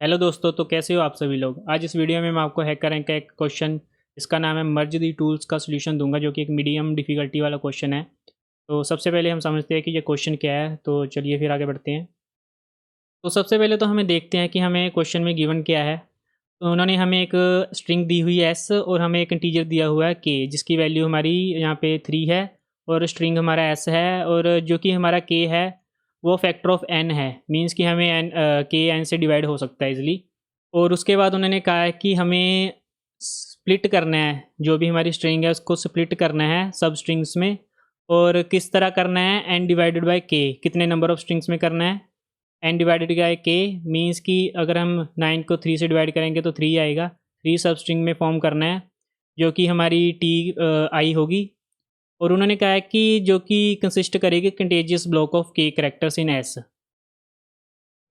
Hello दोस्तों, तो कैसे हो आप सभी लोग। आज इस वीडियो में मैं आपको हैकर रैंक का एक क्वेश्चन, इसका नाम है मर्ज दी टूल्स का सॉल्यूशन दूंगा, जो कि एक मीडियम डिफ़िकल्टी वाला क्वेश्चन है। तो सबसे पहले हम समझते हैं कि ये क्वेश्चन क्या है, तो चलिए फिर आगे बढ़ते हैं। तो सबसे पहले तो हमें देखते हैं कि हमें क्वेश्चन में गिवन क्या है। तो उन्होंने हमें एक स्ट्रिंग दी हुई है एस, और हमें एक इंटीजर दिया हुआ है के, जिसकी वैल्यू हमारी यहाँ पे 3 है, और स्ट्रिंग हमारा एस है, और जो कि हमारा के है वो फैक्टर ऑफ एन है। मींस कि हमें एन के एन से डिवाइड हो सकता है इजली। और उसके बाद उन्होंने कहा है कि हमें स्प्लिट करना है, जो भी हमारी स्ट्रिंग है उसको स्प्लिट करना है सब स्ट्रिंग्स में। और किस तरह करना है, एन डिवाइडेड बाय के, कितने नंबर ऑफ स्ट्रिंग्स में करना है। एन डिवाइडेड बाय के मीन्स कि अगर हम 9 को 3 से डिवाइड करेंगे तो 3 आएगा। 3 सब स्ट्रिंग में फॉर्म करना है, जो कि हमारी टी आई होगी। और उन्होंने कहा है कि जो कि कंसिस्ट करेगी कंटेजियस ब्लॉक ऑफ के करेक्टर्स इन एस।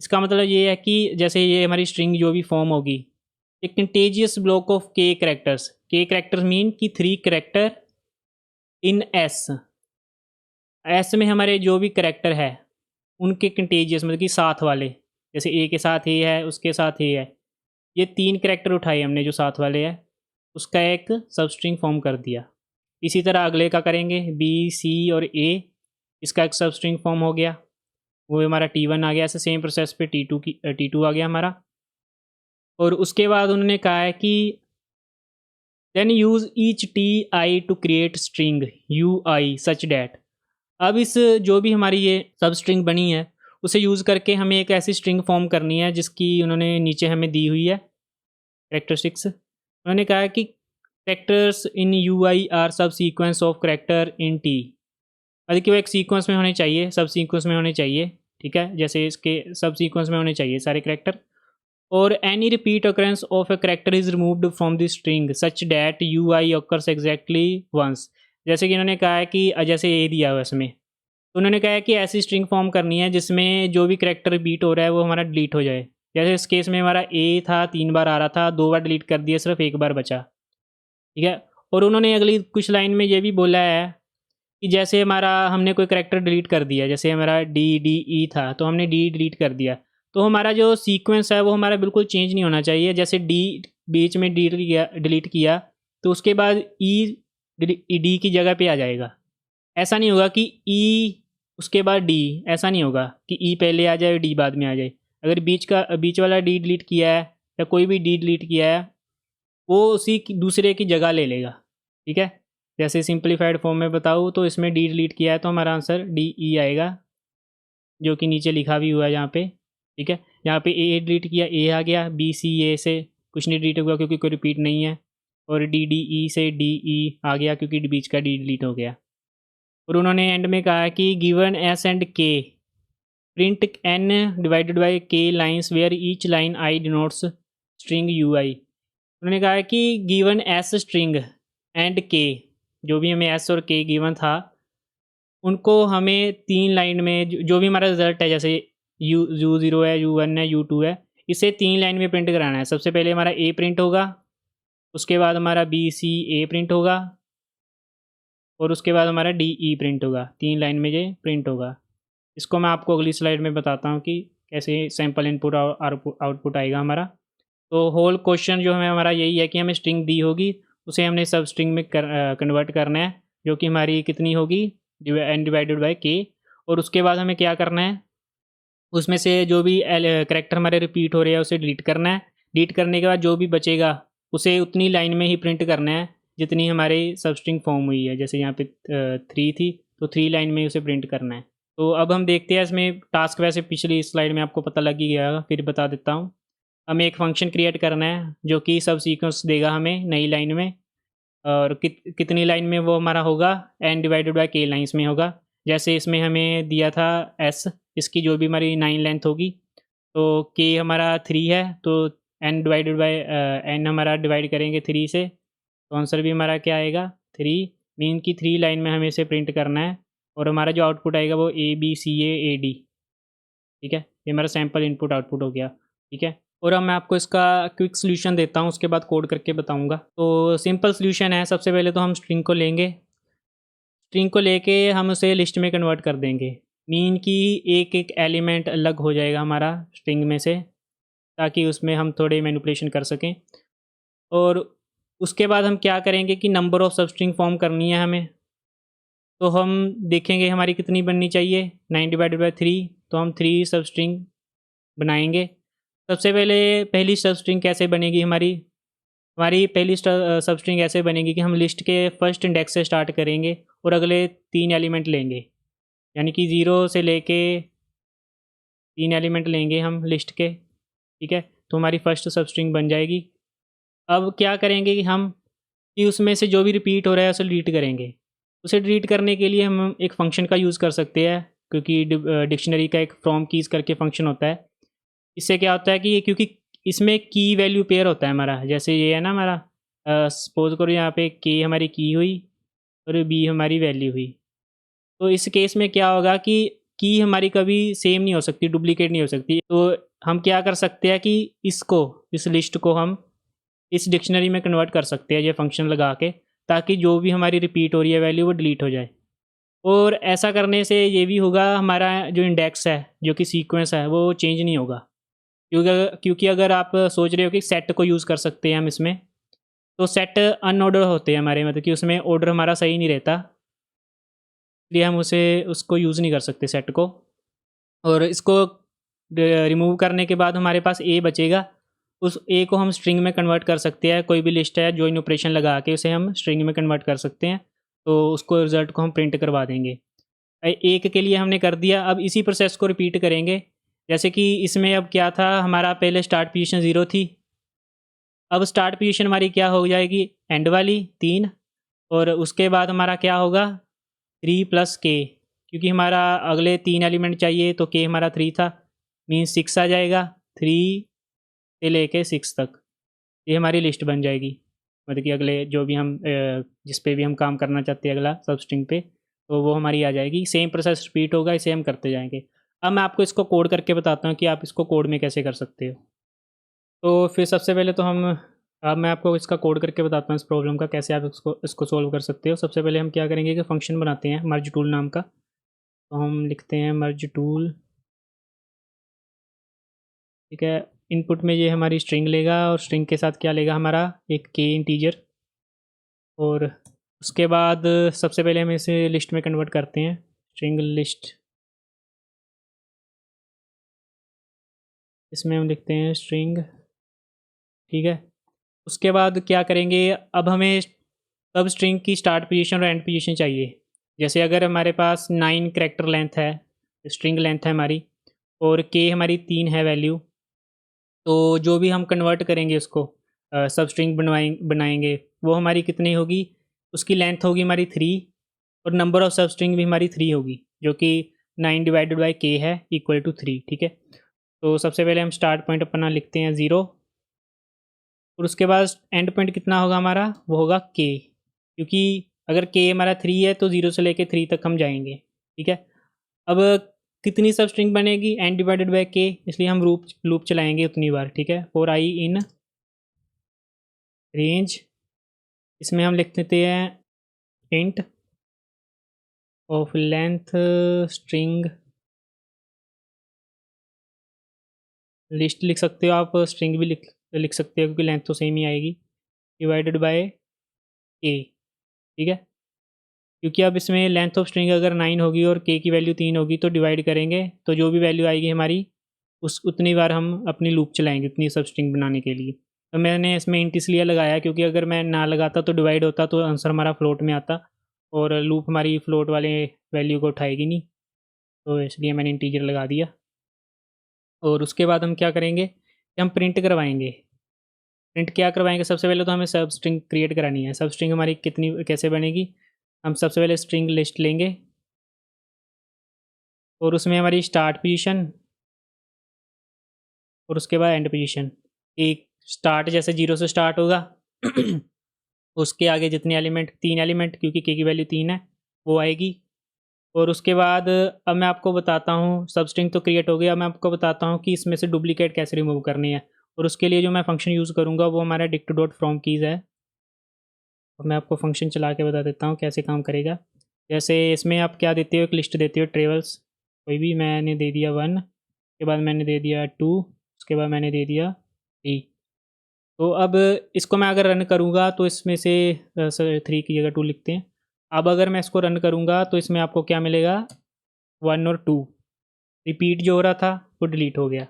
इसका मतलब ये है कि जैसे ये हमारी स्ट्रिंग जो भी फॉर्म होगी, एक कंटेजियस ब्लॉक ऑफ के करेक्टर्स मीन कि 3 करेक्टर इन एस। एस में हमारे जो भी करेक्टर है उनके कंटेजियस मतलब कि साथ वाले, जैसे ए के साथ ए है, उसके साथ ए है, ये 3 करेक्टर उठाए हमने जो साथ वाले हैं, उसका एक सब स्ट्रिंग फॉर्म कर दिया। इसी तरह अगले का करेंगे, बी सी और ए, इसका एक सब स्ट्रिंग फॉर्म हो गया, वो हमारा T1 आ गया। ऐसे सेम प्रोसेस पे T2 आ गया हमारा। और उसके बाद उन्होंने कहा है कि then use each t i to create string you i such that. अब इस जो भी हमारी ये सब स्ट्रिंग बनी है उसे यूज़ करके हमें एक ऐसी स्ट्रिंग फॉर्म करनी है जिसकी उन्होंने नीचे हमें दी हुई है करेक्टरिस्टिक्स। उन्होंने कहा है कि characters in U I are सब sequence of character in T, मतलब कि वो एक सीक्वेंस में होने चाहिए, सब सीक्वेंस में होने चाहिए। ठीक है, जैसे इसके सब सीक्वेंस में होने चाहिए सारे करेक्टर। और any repeat occurrence of a character is removed from the string such that u i occurs exactly once. जैसे कि इन्होंने कहा है कि जैसे ए दिया हुआ इसमें, तो उन्होंने कहा है कि ऐसी स्ट्रिंग फॉर्म करनी है जिसमें जो भी करेक्टर रिपीट हो रहा है वो हमारा डिलीट हो जाए। जैसे इस केस में हमारा ए था, 3 बार आ रहा था, 2 बार डिलीट कर दिया, सिर्फ एक बार बचा। ठीक है। और उन्होंने अगली कुछ लाइन में ये भी बोला है कि जैसे हमारा हमने कोई करेक्टर डिलीट कर दिया, जैसे हमारा डी डी ई था तो हमने डी डिलीट कर दिया, तो हमारा जो सीक्वेंस है वो हमारा बिल्कुल चेंज नहीं होना चाहिए। जैसे डी बीच में डिलीट किया तो उसके बाद ई डी की जगह पे आ जाएगा। ऐसा नहीं होगा कि ई उसके बाद डी, ऐसा नहीं होगा कि ई पहले आ जाए डी बाद में आ जाए। अगर बीच वाला डी डिलीट किया है या कोई भी डी डिलीट किया है, वो उसी की दूसरे की जगह ले लेगा। ठीक है। जैसे सिंपलीफाइड फॉर्म में बताऊँ तो इसमें डी डिलीट किया है तो हमारा आंसर डी ई आएगा, जो कि नीचे लिखा भी हुआ है यहाँ पे। ठीक है। यहाँ पे ए डिलीट किया, ए आ गया। बी सी ए से कुछ नहीं डिलीट हुआ क्योंकि कोई रिपीट नहीं है। और डी डी ई से डी ई आ गया क्योंकि बीच का डी डिलीट हो गया। और उन्होंने एंड में कहा कि given S and K print N divided by K lines where each line I denotes string you I. उन्होंने कहा है कि गिवन एस स्ट्रिंग एंड के, जो भी हमें एस और के गिवन था, उनको हमें 3 लाइन में जो भी हमारा रिजल्ट है, जैसे यू ज़ीरो है, यू वन है, यू टू है, इसे 3 लाइन में प्रिंट कराना है। सबसे पहले हमारा ए प्रिंट होगा, उसके बाद हमारा बी सी ए प्रिंट होगा, और उसके बाद हमारा डी ई प्रिंट होगा। 3 लाइन में ये प्रिंट होगा। इसको मैं आपको अगली स्लाइड में बताता हूँ कि कैसे सैम्पल इनपुट और आउटपुट आएगा हमारा। तो होल क्वेश्चन जो है हमारा यही है कि हमें स्ट्रिंग दी होगी, उसे हमने सब स्ट्रिंग में कन्वर्ट करना है, जो कि हमारी कितनी होगी, एन डिवाइडेड बाई के। और उसके बाद हमें क्या करना है, उसमें से जो भी करेक्टर हमारे रिपीट हो रहे हैं उसे डिलीट करना है। डिलीट करने के बाद जो भी बचेगा उसे उतनी लाइन में ही प्रिंट करना है जितनी हमारी सब स्ट्रिंग फॉर्म हुई है। जैसे यहाँ पे 3 थी तो 3 लाइन में उसे प्रिंट करना है। तो अब हम देखते हैं इसमें टास्क, वैसे पिछली स्लाइड में आपको पता लग ही गया, फिर बता देता हूँ। हमें एक फंक्शन क्रिएट करना है जो कि सब सीक्वेंस देगा हमें नई लाइन में, और कितनी लाइन में वो हमारा होगा, एन डिवाइडेड बाय के लाइन्स में होगा। जैसे इसमें हमें दिया था एस, इसकी जो भी हमारी 9 लेंथ होगी, तो के हमारा 3 है, तो एन डिवाइडेड बाय एन हमारा डिवाइड करेंगे 3 से, तो आंसर भी हमारा क्या आएगा, 3। मीन की 3 लाइन में हमें इसे प्रिंट करना है, और हमारा जो आउटपुट आएगा वो A B C A D. ठीक है, ये हमारा सैम्पल इनपुट आउटपुट हो गया। ठीक है। और अब मैं आपको इसका क्विक सोल्यूशन देता हूँ, उसके बाद कोड करके बताऊँगा। तो सिंपल सोल्यूशन है, सबसे पहले तो हम स्ट्रिंग को लेंगे, स्ट्रिंग को लेके हम उसे लिस्ट में कन्वर्ट कर देंगे। मीन की एक एक एलिमेंट अलग हो जाएगा हमारा स्ट्रिंग में से। ताकि उसमें हम थोड़े मैनिपुलेशन कर सकें। और उसके बाद हम क्या करेंगे कि नंबर ऑफ़ सबस्ट्रिंग फॉर्म करनी है हमें। तो हम देखेंगे हमारी कितनी बननी चाहिए, 9/3, तो हम 3 सबस्ट्रिंग बनाएंगे। सबसे पहले पहली सबस्ट्रिंग कैसे बनेगी हमारी पहली सबस्ट्रिंग ऐसे बनेगी कि हम लिस्ट के फर्स्ट इंडेक्स से स्टार्ट करेंगे और अगले 3 एलिमेंट लेंगे, यानी कि 0 से लेके 3 एलिमेंट लेंगे हम लिस्ट के, ठीक है। तो हमारी फर्स्ट सबस्ट्रिंग बन जाएगी। अब क्या करेंगे कि उसमें से जो भी रिपीट हो रहा है उसे डिलीट करेंगे। उसे डिलीट करने के लिए हम एक फ़ंक्शन का यूज़ कर सकते हैं, क्योंकि डिक्शनरी का एक फ्रॉम कीज़ करके फ़ंक्शन होता है। इससे क्या होता है कि क्योंकि इसमें की वैल्यू पेयर होता है हमारा, जैसे ये है ना हमारा, सपोज़ करो यहाँ पे के हमारी की हुई और बी हमारी वैल्यू हुई। तो इस केस में क्या होगा कि की हमारी कभी सेम नहीं हो सकती, डुप्लीकेट नहीं हो सकती। तो हम क्या कर सकते हैं कि इस लिस्ट को हम इस डिक्शनरी में कन्वर्ट कर सकते हैं ये फंक्शन लगा के, ताकि जो भी हमारी रिपीट हो रही है वैल्यू वो डिलीट हो जाए। और ऐसा करने से ये भी होगा, हमारा जो इंडेक्स है, जो कि सीक्वेंस है, वो चेंज नहीं होगा। क्योंकि अगर आप सोच रहे हो कि सेट को यूज़ कर सकते हैं हम इसमें, तो सेट अनऑर्डर होते हैं हमारे, मतलब कि उसमें ऑर्डर हमारा सही नहीं रहता, इसलिए हम उसको यूज़ नहीं कर सकते सेट को। और इसको रिमूव करने के बाद हमारे पास ए बचेगा। उस ए को हम स्ट्रिंग में कन्वर्ट कर सकते हैं, कोई भी लिस्ट है जॉइन ऑपरेशन लगा के उसे हम स्ट्रिंग में कन्वर्ट कर सकते हैं। तो उसको रिज़ल्ट को हम प्रिंट करवा देंगे। एक के लिए हमने कर दिया, अब इसी प्रोसेस को रिपीट करेंगे। जैसे कि इसमें अब क्या था, हमारा पहले स्टार्ट पोजीशन 0 थी। अब स्टार्ट पोजीशन हमारी क्या हो जाएगी, एंड वाली 3, और उसके बाद हमारा क्या होगा 3 प्लस के, क्योंकि हमारा अगले 3 एलिमेंट चाहिए, तो के हमारा 3 था, मीन्स 6 आ जाएगा। 3 से लेके 6 तक ये हमारी लिस्ट बन जाएगी। मतलब कि अगले जो भी हम जिस पे भी हम काम करना चाहते हैं अगला सब स्ट्रिंग पे, तो वो हमारी आ जाएगी। सेम प्रोसेस रिपीट होगा, इसे हम करते जाएंगे। अब मैं आपको इसको कोड करके बताता हूँ कि आप इसको कोड में कैसे कर सकते हो। तो फिर सबसे पहले तो अब मैं आपको इसका कोड करके बताता हूँ, इस प्रॉब्लम का कैसे आप इसको सॉल्व कर सकते हो। सबसे पहले हम क्या करेंगे कि फ़ंक्शन बनाते हैं मर्ज टूल नाम का। तो हम लिखते हैं मर्ज टूल, ठीक है। इनपुट में ये हमारी स्ट्रिंग लेगा, और स्ट्रिंग के साथ क्या लेगा हमारा, एक के इंटीजर। और उसके बाद सबसे पहले हम इसे लिस्ट में कन्वर्ट करते हैं, स्ट्रिंग लिस्ट। इसमें हम लिखते हैं स्ट्रिंग, ठीक है। उसके बाद क्या करेंगे, अब हमें सब स्ट्रिंग की स्टार्ट पोजीशन और एंड पोजीशन चाहिए। जैसे अगर हमारे पास 9 कैरेक्टर लेंथ है, स्ट्रिंग लेंथ है हमारी, और के हमारी 3 है वैल्यू, तो जो भी हम कन्वर्ट करेंगे उसको सब स्ट्रिंग बनाएंगे, वो हमारी कितनी होगी, उसकी लेंथ होगी हमारी 3, और नंबर ऑफ़ सब स्ट्रिंग भी हमारी 3 होगी, जो कि 9/के है इक्वल टू 3, ठीक है। तो सबसे पहले हम स्टार्ट पॉइंट अपना लिखते हैं 0, और उसके बाद एंड पॉइंट कितना होगा हमारा, वो होगा के, क्योंकि अगर के हमारा 3 है तो 0 से लेके 3 तक हम जाएंगे, ठीक है। अब कितनी सब स्ट्रिंग बनेगी, n/के, इसलिए हम लूप चलाएंगे उतनी बार, ठीक है। फॉर आई इन रेंज, इसमें हम लिख देते हैं int of length string list, लिख सकते हो आप, स्ट्रिंग भी लिख सकते हो, क्योंकि लेंथ तो सेम ही आएगी, डिवाइडेड बाय के, ठीक है। क्योंकि अब इसमें लेंथ ऑफ स्ट्रिंग अगर 9 होगी और के की वैल्यू 3 होगी, तो डिवाइड करेंगे तो जो भी वैल्यू आएगी हमारी, उतनी बार हम अपनी लूप चलाएंगे उतनी सब स्ट्रिंग बनाने के लिए। तो मैंने इसमें इंट इसलिए लगाया क्योंकि अगर मैं ना लगाता तो डिवाइड होता, तो आंसर हमारा फ्लोट में आता, और लूप हमारी फ्लोट वाले वैल्यू को उठाएगी नहीं, तो इसलिए मैंने इंटीजर लगा दिया। और उसके बाद हम क्या करेंगे कि हम प्रिंट करवाएंगे। प्रिंट क्या करवाएंगे, सबसे पहले तो हमें सब स्ट्रिंग क्रिएट करानी है। सब स्ट्रिंग हमारी कैसे बनेगी, हम सबसे पहले स्ट्रिंग लिस्ट लेंगे, और उसमें हमारी स्टार्ट पोजीशन और उसके बाद एंड पोजीशन। एक स्टार्ट जैसे 0 से स्टार्ट होगा उसके आगे जितने एलिमेंट, 3 एलिमेंट, क्योंकि के की वैल्यू 3 है, वो आएगी। और उसके बाद अब मैं आपको बताता हूँ, सब स्ट्रिंग तो क्रिएट हो गया, अब मैं आपको बताता हूँ कि इसमें से डुप्लीकेट कैसे रिमूव करनी है। और उसके लिए जो मैं फंक्शन यूज़ करूँगा वो हमारा dict.from कीज़ है। अब मैं आपको फंक्शन चला के बता देता हूँ कैसे काम करेगा। जैसे इसमें आप क्या देते हो, एक लिस्ट देते हो ट्रेवल्स, कोई भी, मैंने दे दिया 1, उसके बाद मैंने दे दिया 2, उसके बाद मैंने दे दिया 3। तो अब इसको मैं अगर रन करूँगा तो इसमें से 3 की जगह 2 लिखते हैं। अब अगर मैं इसको रन करूँगा तो इसमें आपको क्या मिलेगा, 1 और 2। रिपीट जो हो रहा था वो डिलीट हो गया।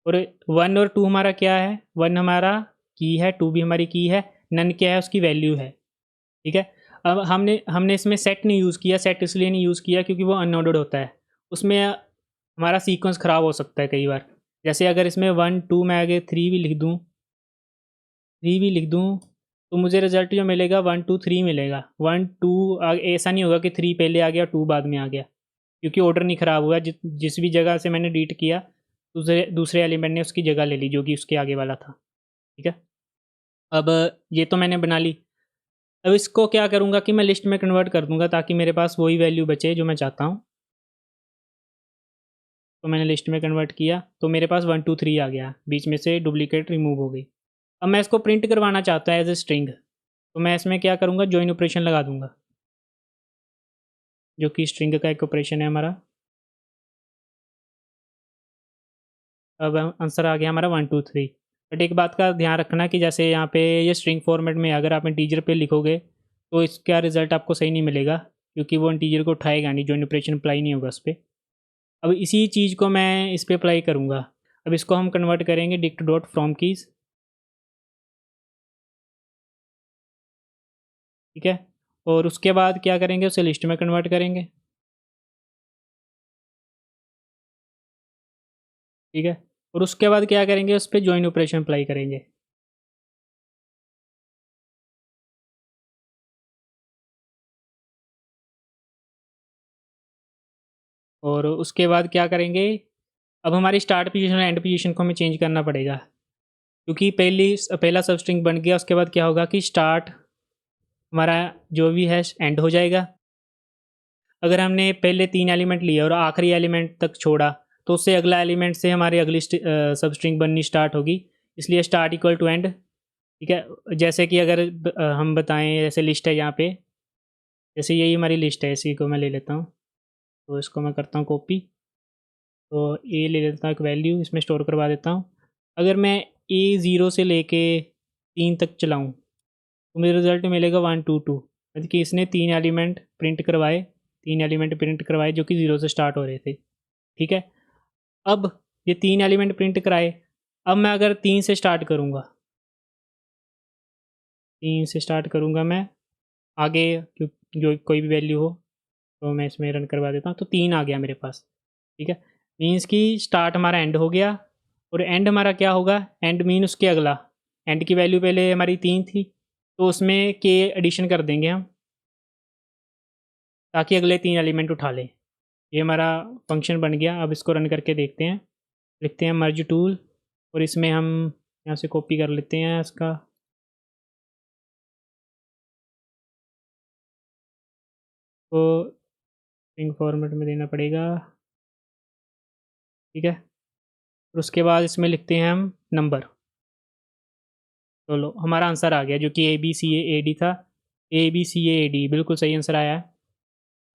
और 1 और 2 हमारा क्या है, 1 हमारा की है, 2 भी हमारी की है, नन क्या है, उसकी वैल्यू है। ठीक है। अब हमने हमने इसमें सेट नहीं यूज़ किया। सेट इसलिए नहीं यूज़ किया क्योंकि वो अनऑर्डर्ड होता है, उसमें हमारा सीक्वेंस ख़राब हो सकता है कई बार। जैसे अगर इसमें 1 2 मैं आगे 3 भी लिख दूँ, 3 भी लिख दूँ, तो मुझे रिजल्ट जो मिलेगा 1 2 3 मिलेगा। 1 2 ऐसा नहीं होगा कि 3 पहले आ गया 2 बाद में आ गया, क्योंकि ऑर्डर नहीं ख़राब हुआ। जिस भी जगह से मैंने डिलीट किया, दूसरे दूसरे एलिमेंट ने उसकी जगह ले ली जो कि उसके आगे वाला था। ठीक है। अब ये तो मैंने बना ली। अब इसको क्या करूँगा कि मैं लिस्ट में कन्वर्ट कर दूँगा ताकि मेरे पास वही वैल्यू बचे जो मैं चाहता हूँ। तो मैंने लिस्ट में कन्वर्ट किया तो मेरे पास 1 2 3 आ गया, बीच में से डुप्लीकेट रिमूव हो गई। अब मैं इसको प्रिंट करवाना चाहता है एज ए स्ट्रिंग, तो मैं इसमें क्या करूँगा, जॉइन ऑपरेशन लगा दूँगा, जो कि स्ट्रिंग का एक ऑपरेशन है हमारा। अब आंसर आ गया हमारा 1 2 3। बट एक बात का ध्यान रखना कि जैसे यहाँ पे ये स्ट्रिंग फॉर्मेट में अगर आप इंटीजर पे लिखोगे तो इसका रिजल्ट आपको सही नहीं मिलेगा, क्योंकि वो इंटीजर को उठाएगा नहीं, जॉइन ऑपरेशन अप्लाई नहीं होगा उस पर। अब इसी चीज़ को मैं इस पर अप्लाई करूँगा। अब इसको हम कन्वर्ट करेंगे डिक्ट डॉट फ्रॉम कीज़। ठीक है। और उसके बाद क्या करेंगे, उसे लिस्ट में कन्वर्ट करेंगे। ठीक है। और उसके बाद क्या करेंगे, उस पर जॉइन ऑपरेशन अप्लाई करेंगे। और उसके बाद क्या करेंगे, अब हमारी स्टार्ट पोजीशन और एंड पोजीशन को हमें चेंज करना पड़ेगा, क्योंकि पहला सब स्ट्रिंग बन गया। उसके बाद क्या होगा कि स्टार्ट हमारा जो भी है एंड हो जाएगा। अगर हमने पहले 3 एलिमेंट लिए और आखिरी एलिमेंट तक छोड़ा तो उससे अगला एलिमेंट से हमारी अगली सब स्ट्रिंग बननी स्टार्ट होगी, इसलिए स्टार्ट इक्वल टू एंड। ठीक है। जैसे कि अगर हम बताएं, जैसे लिस्ट है यहाँ पे, जैसे यही हमारी लिस्ट है, इसी को मैं ले लेता हूँ। तो इसको मैं करता हूँ कॉपी, तो ए ले लेता हूँ, एक वैल्यू इसमें स्टोर करवा देता हूँ। अगर मैं ए 0 से लेके 3 तक चलाऊँ तो मुझे रिजल्ट मिलेगा 1 2 2, मतलब कि इसने 3 एलिमेंट प्रिंट करवाए जो कि 0 से स्टार्ट हो रहे थे। ठीक है। अब ये 3 एलिमेंट प्रिंट कराए। अब मैं अगर 3 से स्टार्ट करूँगा, 3 से स्टार्ट करूँगा मैं आगे, जो कोई भी वैल्यू हो, तो मैं इसमें रन करवा देता हूँ। तो 3 आ गया मेरे पास। ठीक है। मीन्स कि स्टार्ट हमारा एंड हो गया, और एंड हमारा क्या होगा, एंड मीन उसके अगला। एंड की वैल्यू पहले हमारी 3 थी, तो उसमें के एडिशन कर देंगे हम, ताकि अगले 3 एलिमेंट उठा लें। ये हमारा फंक्शन बन गया। अब इसको रन करके देखते हैं। लिखते हैं मर्ज टूल, और इसमें हम यहाँ से कॉपी कर लेते हैं इसका, तो स्ट्रिंग फॉर्मेट में देना पड़ेगा। ठीक है। और उसके बाद इसमें लिखते हैं हम नंबर। तो लो हमारा आंसर आ गया, जो कि ABCAAD था। ABCAAD बिल्कुल सही आंसर आया है।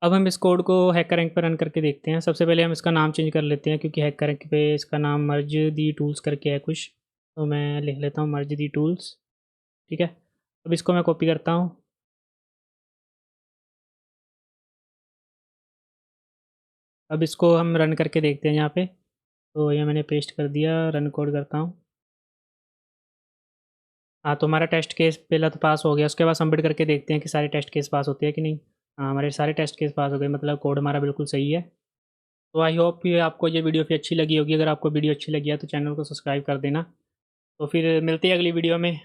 अब हम इस कोड को हैकर रैंक पर रन करके देखते हैं। सबसे पहले हम इसका नाम चेंज कर लेते हैं, क्योंकि हैकर रैंक पे इसका नाम मर्ज दी टूल्स करके है कुछ, तो मैं लिख लेता हूँ मर्ज दी टूल्स। ठीक है। अब इसको मैं कॉपी करता हूँ। अब इसको हम रन करके देखते हैं यहाँ पे। तो ये मैंने पेस्ट कर दिया, रन कोड करता हूँ। हाँ, तो हमारा टेस्ट केस पहला तो पास हो गया। उसके बाद सबमिट करके देखते हैं कि सारे टेस्ट केस पास होते हैं कि नहीं। हाँ, हमारे सारे टेस्ट केस पास हो गए, मतलब कोड हमारा बिल्कुल सही है। तो आई होप कि आपको ये वीडियो फिर अच्छी लगी होगी। अगर आपको वीडियो अच्छी लगी है तो चैनल को सब्सक्राइब कर देना। तो फिर मिलते हैं अगली वीडियो में।